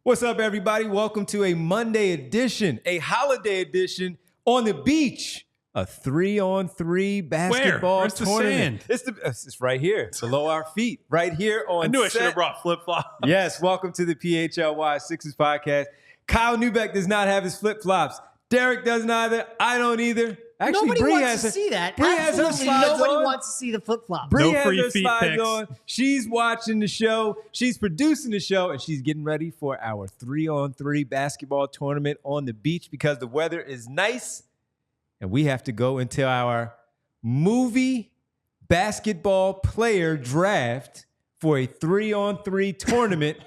What's up, everybody? Welcome to a Monday edition, a holiday edition on the beach. A 3-on-3 basketball Where's the tournament. sand? It's right here, below our feet, right here on I knew I set. should have brought flip-flops. Yes, welcome to the PHLY Sixers podcast. Kyle Neubeck does not have his flip-flops. Derek doesn't either. I don't either. Actually, Nobody Bree wants has to her, see that. Bree has her Absolutely slides nobody on. wants to see the flip-flop. Bree No has free her feet slides pics. on. She's watching the show. She's producing the show, and she's getting ready for our 3-on-3 basketball tournament on the beach because the weather is nice, and we have to go into our movie basketball player draft for a 3-on-3 tournament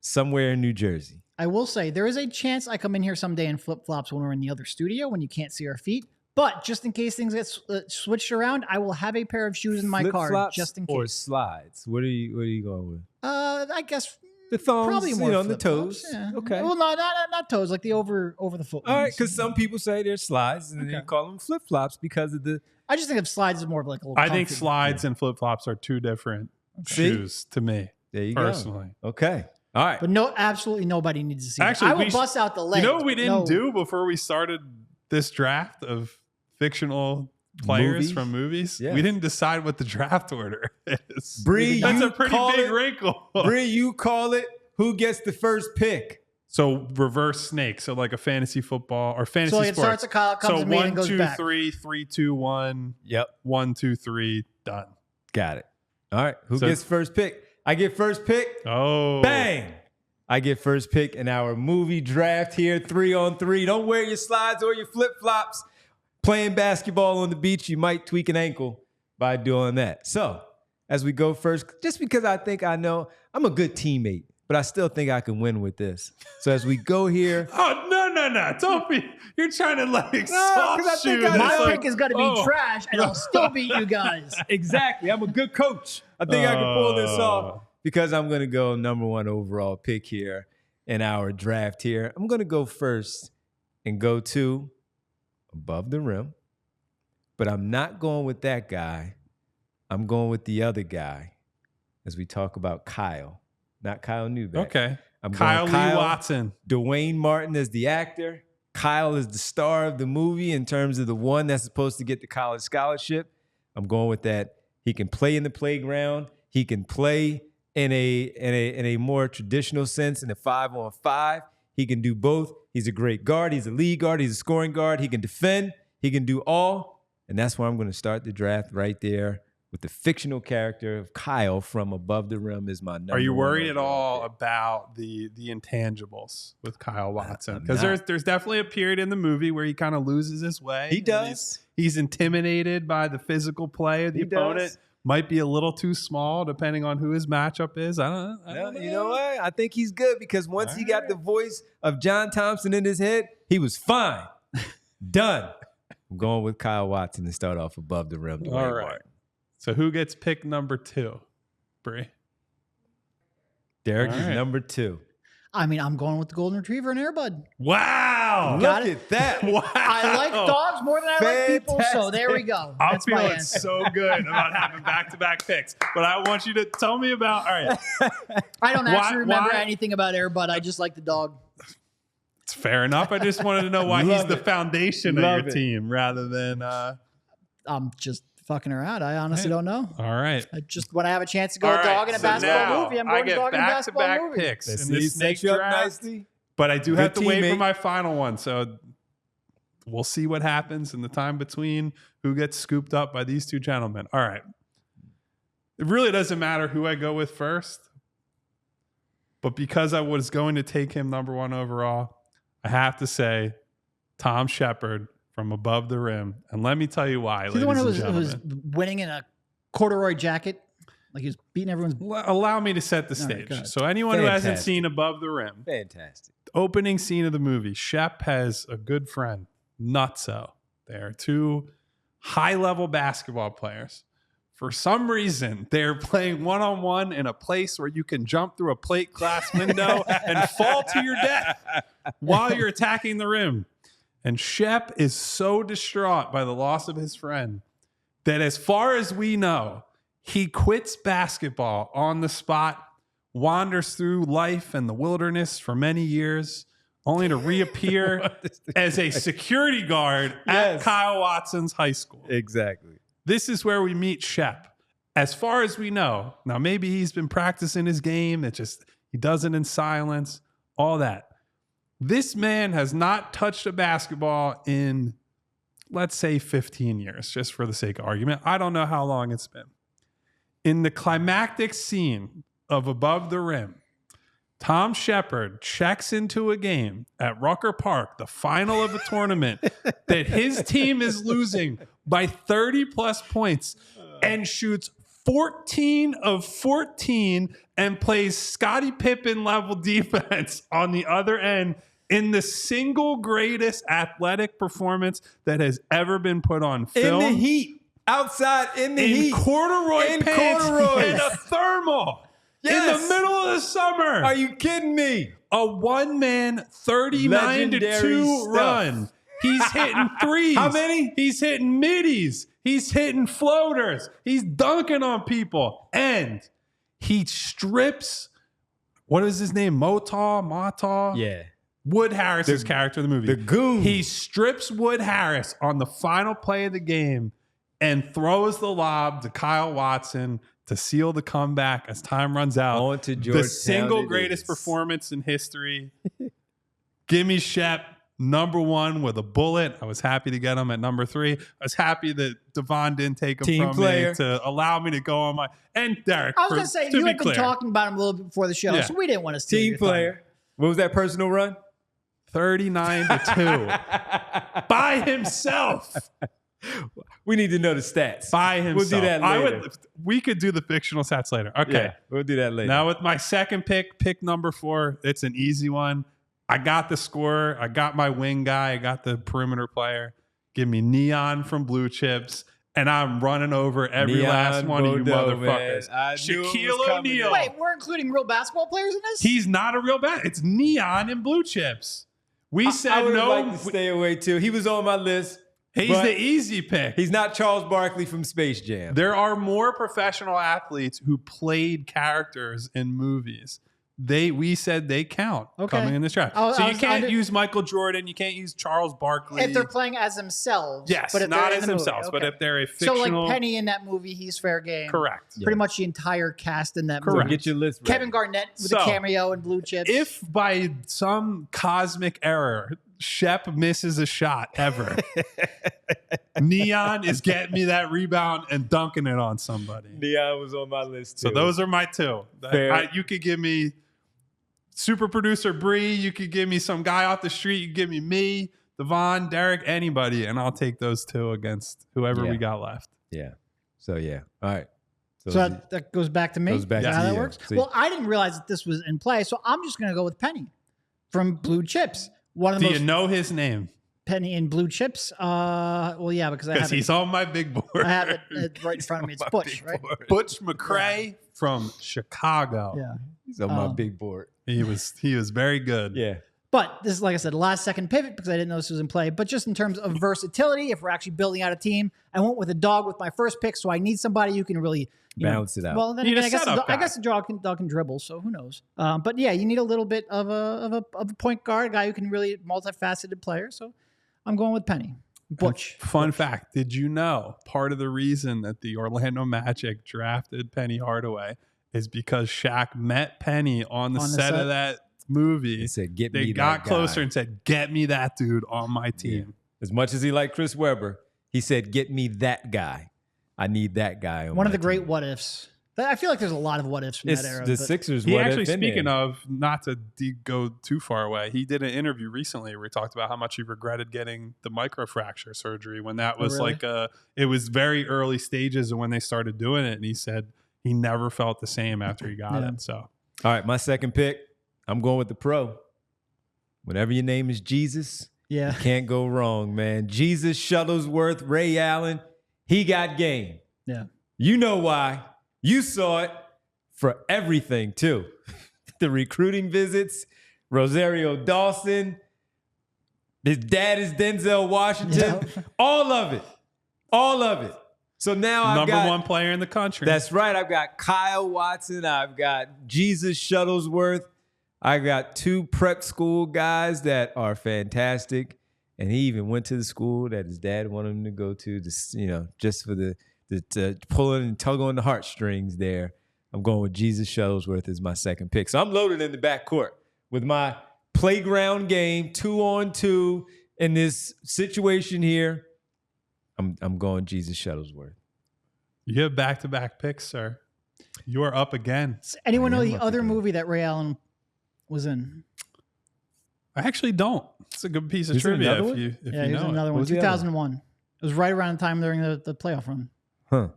somewhere in New Jersey. I will say, there is a chance I come in here someday in flip-flops when we're in the other studio when you can't see our feet. But just in case things get switched around, I will have a pair of shoes in my car Flip-flops just in or case. slides? What are you going with? I guess The thumbs, probably more on the flip-flops, toes. yeah. Okay. Well, no, not toes, like the over the foot. All right, ones. because some people say they're slides and then you call them flip-flops because of the... I just think of slides as more of like a little. I think comfy. slides and flip-flops are two different shoes to me, There you personally. go. Okay. All right. But no, absolutely nobody needs to see. Actually, I will we bust out the legs. You know what we but didn't no. do before we started this draft of fictional players Movies? from movies? Yes. We didn't decide what the draft order is. Bree, That's you a pretty call big it. wrinkle. Bree, you call it. Who gets the first pick? So reverse snake. So like a fantasy football or fantasy So like it sports. starts at Kyle, comes So to me, 1, and goes 2, back. 3, 3, 2, 1, Yep. 1, 2, 3, done. Got it. All right. Who So- gets first pick? I get first pick. Oh. Bang. I get first pick in our movie draft here, 3-on-3. Don't wear your slides or your flip-flops. Playing basketball on the beach, you might tweak an ankle by doing that. So as we go first, just because I think I know, I'm a good teammate, but I still think I can win with this. So as we go here, Oh, no. Don't be. You're trying to like 'cause soft I think shoot. I It's know. My like, pick is going to be oh. trash, and I'll still beat you guys. exactly, I'm a good coach. I think I can pull this off because I'm going to go number 1 overall pick here in our draft here. I'm going to go first and go to above the rim, but I'm not going with that guy. I'm going with the other guy as we talk about Kyle, not Kyle Neubeck. Okay. I'm Kyle going Lee Watson. Dwayne Martin is the actor. Kyle is the star of the movie in terms of the one that's supposed to get the college scholarship. I'm going with that. He can play in the playground. He can play in a more traditional sense in a 5-on-5. He can do both. He's a great guard. He's a lead guard. He's a scoring guard. He can defend. He can do all. And that's where I'm going to start the draft right there with the fictional character of Kyle from Above the Rim is my number Are you 1 worried at overall all pick. about the intangibles with Kyle Watson? I'm Because not. there's definitely a period in the movie where he kind of loses his way. He and does. He's intimidated by the physical play of the He opponent. does. Might be a little too small depending on who his matchup is. I don't know. You know what? I think he's good because once he got the voice of John Thompson in his head, he was fine. Done. I'm going with Kyle Watson to start off above the rim. All right. So who gets pick number 2? Bree. Derek All is right. number 2. I mean, I'm going with the Golden Retriever and Airbud. Wow. Look Got it. at that. Wow. I like dogs more than I like people, so there we go. I'm That's my feeling answer. so good about having back-to-back picks. But I want you to tell me about, all right, I don't actually remember why- anything about Airbud. I just like the dog. it's fair enough. I just wanted to know why he's Love the it. foundation Love of your it. team rather than, I'm just fucking around. I honestly don't know. all right. I just when I have a chance to go All a dog right, in a so basketball now movie, I'm I going to get dog in a basketball back-to-back movie. picks Let's in see, this set snake you up draft. nicely. But I do Good have to wait for teammate. my final one. So we'll see what happens in the time between who gets scooped up by these two gentlemen. All right. It really doesn't matter who I go with first. But because I was going to take him number 1 overall, I have to say Tom Shepard from Above the Rim. And let me tell you why, Is he the ladies one and who was gentlemen. winning in a corduroy jacket? Like he was beating everyone's. Allow me to set the All right, stage. go ahead. So anyone who hasn't Fantastic. seen Above the Rim, Fantastic. opening scene of the movie, Shep has a good friend, Nutso. They are two high-level basketball players. For some reason, they're playing one-on-one in a place where you can jump through a plate glass window and fall to your death while you're attacking the rim. And Shep is so distraught by the loss of his friend that as far as we know, he quits basketball on the spot wanders through life and the wilderness for many years, only to reappear as a security guard at Kyle Watson's high school. Exactly. This is where we meet Shep. As far as we know, now maybe he's been practicing his game. He does it in silence, all that. This man has not touched a basketball in, let's say, 15 years, just for the sake of argument. I don't know how long it's been. In the climactic scene of Above the Rim, Tom Shepard checks into a game at Rucker Park, the final of a tournament, that his team is losing by 30 plus points, and shoots 14 of 14 and plays Scottie Pippen level defense on the other end in the single greatest athletic performance that has ever been put on film. In the heat. Outside in the heat. Corduroy pants and a thermal. Yes. In the middle of the summer. Are you kidding me? A one-man 39-2 run. He's hitting threes. How many? He's hitting middies. He's hitting floaters. He's dunking on people. And he strips, what is his name? Mata? Yeah. Wood Harris's character in the movie. The goon. He strips Wood Harris on the final play of the game and throws the lob to Kyle Watson to seal the comeback as time runs out. On to the Georgetown single it greatest is. performance in history. Gimme Shep, number one with a bullet. I was happy to get him at number 3. I was happy that Devon didn't take him Team from player. me to allow me to go on my... And Derek, I was going to say, you had been talking about him a little bit before the show, Yeah. so we didn't want to steal Team your thunder. player. What was that personal run? 39-2 by himself. We need to know the stats. By himself. We'll do that later. We could do the fictional stats later. Okay. Yeah, we'll do that later. Now with my second pick number 4, it's an easy one. I got the scorer. I got my wing guy. I got the perimeter player. Give me Neon from Blue Chips. And I'm running over every Neon last one of you Bordeaux, motherfuckers. man. I knew it was Shaquille coming O'Neal. in. Wait, we're including real basketball players in this? He's not a real bad. It's Neon and Blue Chips. We said I would no. like to stay away too. He was on my list. He's but the easy pick. He's not Charles Barkley from Space Jam. There are more professional athletes who played characters in movies. We said they count coming in this draft. So you can't use Michael Jordan. You can't use Charles Barkley. If they're playing as themselves. Yes, but if not they're in as the movie, themselves, but okay. if they're a So fictional... like Penny in that movie, he's fair game. Correct. Pretty much the entire cast in that Correct. movie. Get your list ready. Kevin Garnett with So, a cameo in Blue Chips. If by some cosmic error, Shep misses a shot ever, Neon is getting me that rebound and dunking it on somebody. Neon was on my list too. So those are my 2. Fair. You could give me super producer Bree. You could give me some guy off the street. You could give me, Devon, Derek, anybody, and I'll take those 2 against whoever we got left. Yeah. So yeah. All right. So that goes back to me. Goes back Is that to how that you. works? See. Well, I didn't realize that this was in play, so I'm just going to go with Penny from Blue Chips. One of the Do most you know his name? Penny in Blue Chips. Well, yeah, because I have He's on my big board. I have it right in front of me. It's My Butch, big right? board. Butch McRae from Chicago. Yeah. He's on my big board. He was very good. Yeah. But this is, like I said, last second pivot because I didn't know this was in play. But just in terms of versatility, if we're actually building out a team, I went with a dog with my first pick, so I need somebody who can really Balance it out. Well, then You need again, a setup I guy. guess the dog can dribble, so who knows? But yeah, you need a little bit of a point guard, guy who can really multifaceted player. So I'm going with Penny. Butch. Fun fact: did you know part of the reason that the Orlando Magic drafted Penny Hardaway is because Shaq met Penny on the set of that movie? He said, "Get me They that got guy." closer and said, "Get me that dude on my team." As much as he liked Chris Webber, he said, "Get me that guy. I need that guy." On One of my the great team." what ifs. I feel like there's a lot of what ifs from It's that era. the but- Sixers. He what actually, if in speaking there. of, not to go too far away, he did an interview recently where he talked about how much he regretted getting the microfracture surgery when that was really? it was very early stages of when they started doing it. And he said he never felt the same after he got it. So, All right, my second pick, I'm going with the pro. Whenever your name is Jesus, yeah. you can't go wrong, man. Jesus, Shuttlesworth, Ray Allen, he got game. Yeah. You know why. You saw it for everything, too. The recruiting visits, Rosario Dawson, his dad is Denzel Washington, Yeah. all of it. All of it. So now I've Number got, one player in the country. That's right. I've got Kyle Watson. I've got Jesus Shuttlesworth. I got 2 prep school guys that are fantastic. And he even went to the school that his dad wanted him to go to, just for the pulling and tug on the heartstrings there. I'm going with Jesus Shuttlesworth as my second pick. So I'm loaded in the backcourt with my playground game, 2-on-2 in this situation here. I'm going Jesus Shuttlesworth. You have back-to-back picks, sir. You are up again. Does anyone know the other movie that Ray Allen was in? I actually don't. It's a good piece of Is there trivia another if one? you He know was in it. another What one. was the other 2001. It was right around the time during the playoff run. Huh.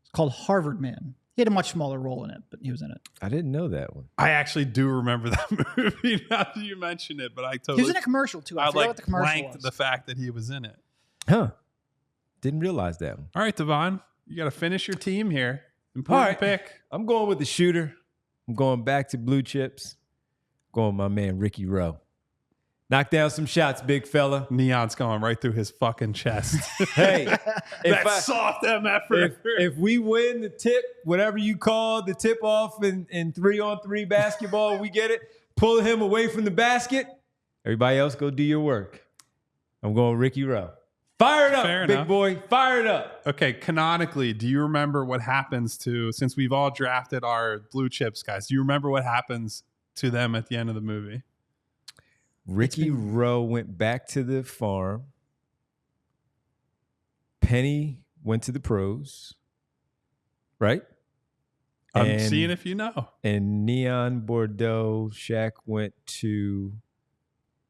It's called Harvard Man. He had a much smaller role in it, but he was in it. I didn't know that one. I actually do remember that movie now that you mention it, but I totally... He was in a commercial too. I forgot what the commercial blanked was. the fact that he was in it. Huh. Didn't realize that one. All right, Devon, you got to finish your team here. Important pick. I'm going with the shooter. I'm going back to blue chips. Going with my man Ricky Rowe. Knock down some shots, big fella. Neon's going right through his fucking chest. Hey, That soft MF. if we win the tip, whatever you call the tip off in 3-on-3 basketball, we get it. Pull him away from the basket. Everybody else go do your work. I'm going Ricky Rowe. Fire it up, Fair big enough. boy. Fire it up. Okay, canonically, do you remember what happens to, since we've all drafted our blue chips guys, do you remember what happens to them at the end of the movie? Ricky Rowe went back to the farm. Penny went to the pros. Right? I'm seeing if you know. And Neon Bordeaux, Shaq went to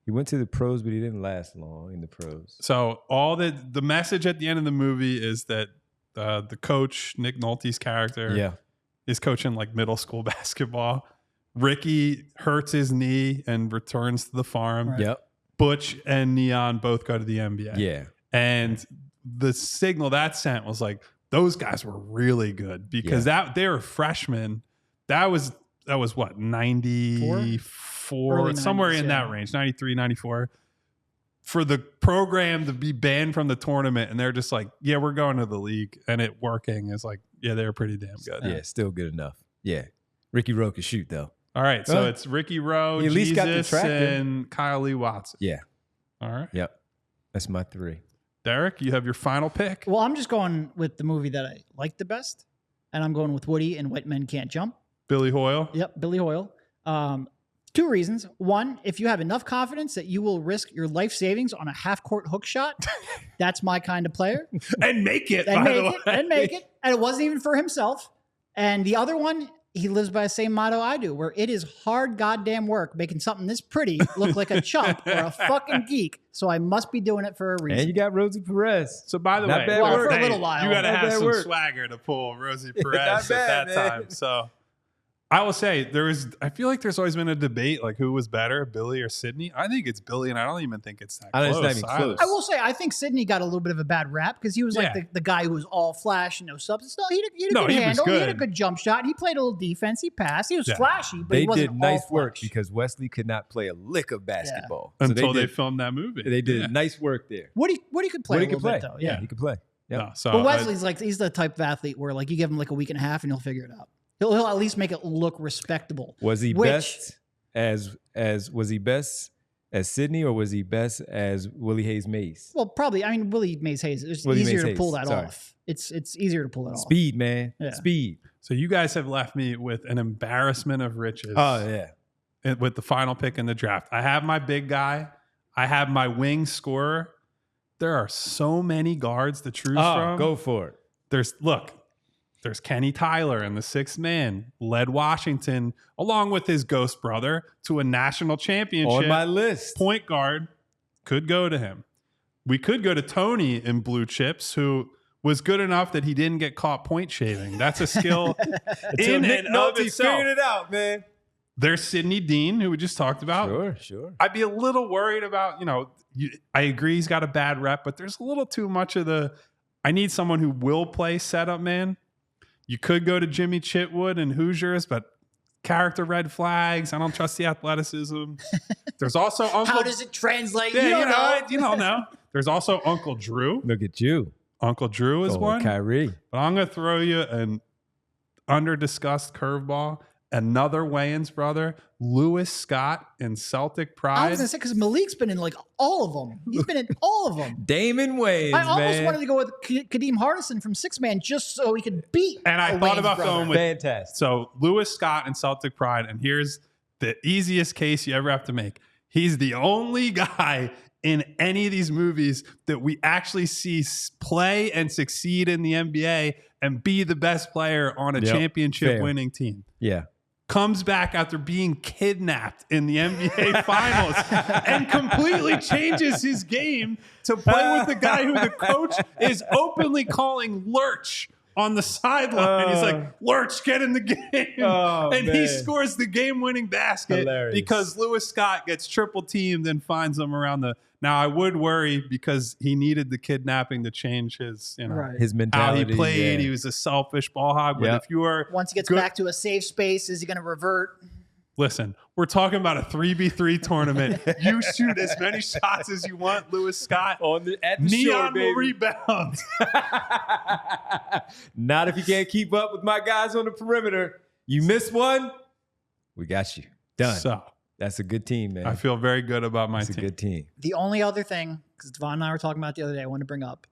the pros, but he didn't last long in the pros. So all the message at the end of the movie is that the coach, Nick Nolte's character, is coaching like middle school basketball. Ricky hurts his knee and returns to the farm. Right. Yep. Butch and Neon both go to the NBA. Yeah. And the signal that sent was like, those guys were really good because they were freshmen. That was what, 94, Early somewhere 90s, in that range, 93, 94. For the program to be banned from the tournament, and they're just like, yeah, we're going to the league, and it working is like, yeah, they're pretty damn good. Yeah, still good enough. Yeah. Ricky Rowe can shoot, though. All right, so it's Ricky Rowe, He at least got the Jesus, track in. and Kyle Lee Watson. Yeah. All right. Yep. That's my 3. Derek, you have your final pick. Well, I'm just going with the movie that I like the best, and I'm going with Woody and White Men Can't Jump. Billy Hoyle. Yep, Billy Hoyle. 2 reasons. One, if you have enough confidence that you will risk your life savings on a half-court hook shot, that's my kind of player. And make it, And by make the it, way. and make it. And it wasn't even for himself. And the other one, he lives by the same motto I do, where it is hard goddamn work making something this pretty look like a chump or a fucking geek. So I must be doing it for a reason. And you got Rosie Perez. So by the Not way, bad Well, work. for a little while. you got to Not have bad some work. swagger to pull Rosie Not Perez bad, at that man. time. So I will say I feel like there's always been a debate like who was better, Billy or Sydney. I think it's Billy, and I don't even think it's that I close. think it's not even close. I will say, I think Sydney got a little bit of a bad rap because he was like Yeah. the guy who was all flash and no substance. No, he had a No, good he was handle. He had a good. good jump shot. He played a little defense. He passed. He was Yeah. flashy, but They he wasn't did nice all work flash. because Wesley could not play a lick of basketball. So Until they did- filmed that movie. They did Yeah. nice work there. Woody could play Woody a could little play. bit though. Yeah. He could play. Yeah. No, so But Wesley's like he's the type of athlete where like you give him like a week and a half and he'll figure it out. He'll at least make it look respectable. Was he Which- best as Sydney, or was he best as Willie Hayes Mays? Well, probably. I mean, Willie Mays Hayes. It's Willie easier Mays to pull Hayes, that sorry. off. It's easier to pull that off. Speed, man. Yeah. Speed. so you guys have left me with an embarrassment of riches. Oh yeah. With the final pick in the draft. I have my big guy. I have my wing scorer. There are so many guards to choose from. Go for it. There's Kenny Tyler in the 6th man, led Washington along with his ghost brother to a national championship. On my list. Point guard could go to him. We could go to Tony in blue chips, who was good enough that he didn't get caught point shaving. That's a skill Until in Nick and of Nolte itself. figured it out, man. There's Sidney Dean, who we just talked about. Sure. I'd be a little worried about, I agree he's got a bad rep, but there's a little too much of I need someone who will play setup man. You could go to Jimmy Chitwood and Hoosiers, but character red flags. I don't trust the athleticism. There's also Uncle. How does it translate? Yeah, You don't know. you don't know. There's also Uncle Drew. Look at you. Uncle Drew is one. Kyrie. But I'm going to throw you an under-discussed curveball. Another Wayans brother, Lewis Scott in Celtic Pride. I was going to say, because Malik's been in like all of them. He's been in all of them. Damon Wayans, I almost wanted to go with Kadeem Hardison from Six Man just so he could beat And I thought about going with fantastic. So Lewis Scott in Celtic Pride, and here's the easiest case you ever have to make. He's the only guy in any of these movies that we actually see play and succeed in the NBA and be the best player on a championship winning team. Yeah. Comes back after being kidnapped in the NBA Finals and completely changes his game to play with the guy who the coach is openly calling Lurch on the sideline. He's like, Lurch, get in the game. He scores the game-winning basket. Hilarious. Because Lewis Scott gets triple teamed and finds them around the... Now, I would worry because he needed the kidnapping to change his, his mentality. How he played. He was a selfish ball hog. But if you are... Once he gets back to a safe space, is he going to revert? Listen, we're talking about a 3v3 tournament. You shoot as many shots as you want, Lewis Scott. At the Neon shore, will rebound. Not if you can't keep up with my guys on the perimeter. You miss one, we got you. Done. So that's a good team, man. I feel very good about my team. It's a good team. The only other thing, because Devon and I were talking about the other day, I want to bring up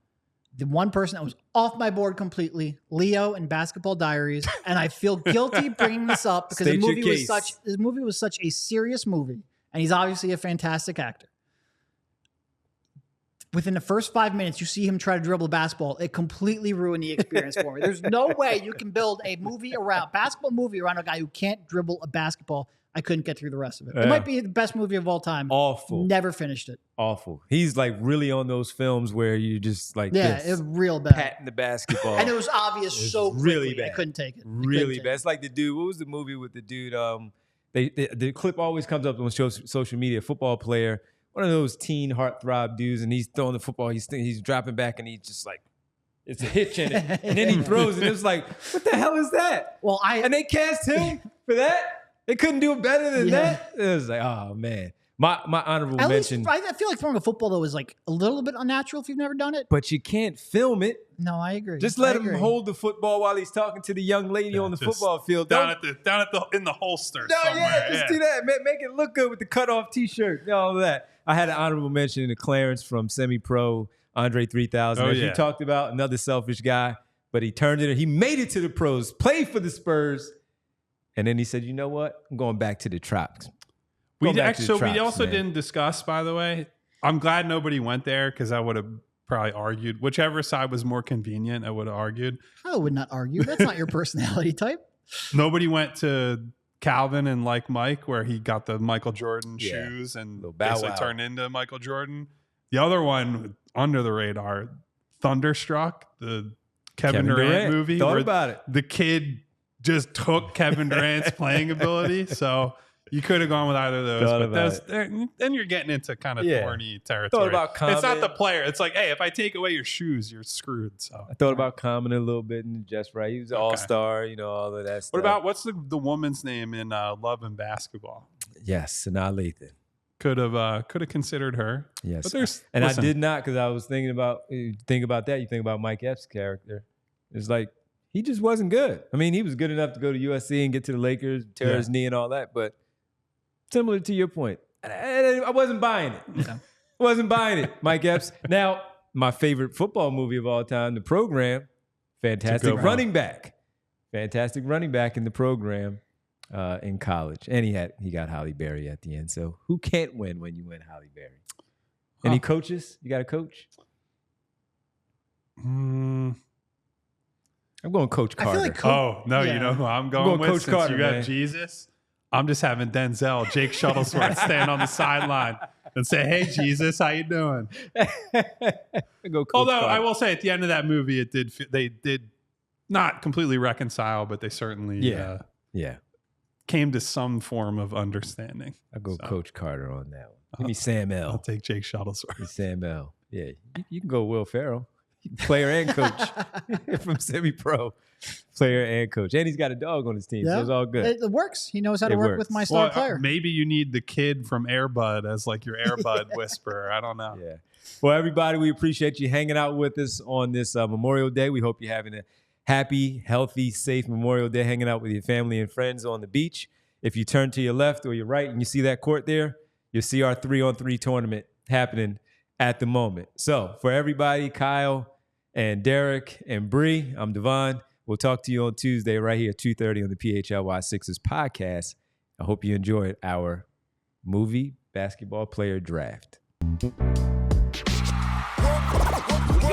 the one person that was off my board completely, Leo in Basketball Diaries, and I feel guilty bringing this up because State the your movie was such a serious movie, and he's obviously a fantastic actor. Within the first 5 minutes, you see him try to dribble a basketball. It completely ruined the experience for me. There's no way you can build a basketball movie around a guy who can't dribble a basketball. I couldn't get through the rest of it. It might be the best movie of all time. Awful. Never finished it. Awful. He's like really on those films where you just like it was real bad. patting the basketball. And it was obvious so quickly. Really bad. I couldn't take it. Really bad. It's like the dude. What was the movie with the dude? The clip always comes up on social media. Football player, one of those teen heartthrob dudes, and he's throwing the football. He's dropping back, and he's just like, it's a hitch in it, and then he throws it. It's like, what the hell is that? Well, and they cast him for that. They couldn't do it better than that. It was like, oh man. My honorable mention. I feel like throwing a football though is like a little bit unnatural if you've never done it. But you can't film it. No, I agree. Just let him hold the football while he's talking to the young lady on the football field. Down in the holster somewhere. Just do that. Make it look good with the cutoff T-shirt and all of that. I had an honorable mention to Clarence from Semi-Pro, Andre 3000. As you talked about, another selfish guy, but he turned it. He made it to the pros, played for the Spurs. And then he said, you know what? I'm going back to the tropics. We also didn't discuss, by the way. I'm glad nobody went there because I would have probably argued. Whichever side was more convenient, I would have argued. I would not argue. That's not your personality type. Nobody went to Calvin and Like Mike where he got the Michael Jordan shoes and basically turned into Michael Jordan. The other one, under the radar, Thunderstruck, the Kevin Durant movie. Thought about it. The kid just took Kevin Durant's playing ability. So you could have gone with either of those. But then you're getting into kind of thorny territory. It's not the player. It's like, hey, if I take away your shoes, you're screwed. So I thought about Common a little bit and just right. He was an all-star, all of that stuff. What about, what's the woman's name in Love and Basketball? Yes, Sanaa Lathan. Could have considered her. Yes. But I did not because I was thinking about, you think about Mike Epps' character. It's like, he just wasn't good. I mean, he was good enough to go to USC and get to the Lakers, tear his knee and all that. But similar to your point, I wasn't buying it. Okay. Wasn't buying it, Mike Epps. Now, my favorite football movie of all time, The Program, fantastic running back. Fantastic running back in The Program in college. And he got Halle Berry at the end. So who can't win when you win Halle Berry? Any coaches? You got a coach? I'm going Coach Carter. I feel like you know who I'm going with? Coach Since Carter, you got man. Jesus. I'm just having Denzel, Jake Shuttlesworth, stand on the sideline and say, "Hey, Jesus, how you doing?" Although I will say, at the end of that movie, they did not completely reconcile, but they certainly came to some form of understanding. I'll go Coach Carter on that one. Give me Sam L. I'll take Jake Shuttlesworth. Sam L. Yeah, you can go Will Ferrell. player and coach from semi-pro, player and coach. And he's got a dog on his team, so it's all good. It works. He knows how to It work works. with my star player. Maybe you need the kid from Airbud as like your Airbud whisperer. I don't know. Yeah. Well, everybody, we appreciate you hanging out with us on this Memorial Day. We hope you're having a happy, healthy, safe Memorial Day, hanging out with your family and friends on the beach. If you turn to your left or your right and you see that court there, you'll see our 3-on-3 tournament happening at the moment. So for everybody, Kyle and Derek and Bree, I'm Devon. We'll talk to you on Tuesday right here at 2:30 on the PHLY Sixers podcast. I hope you enjoyed our movie basketball player draft. We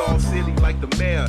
all silly like the mayor.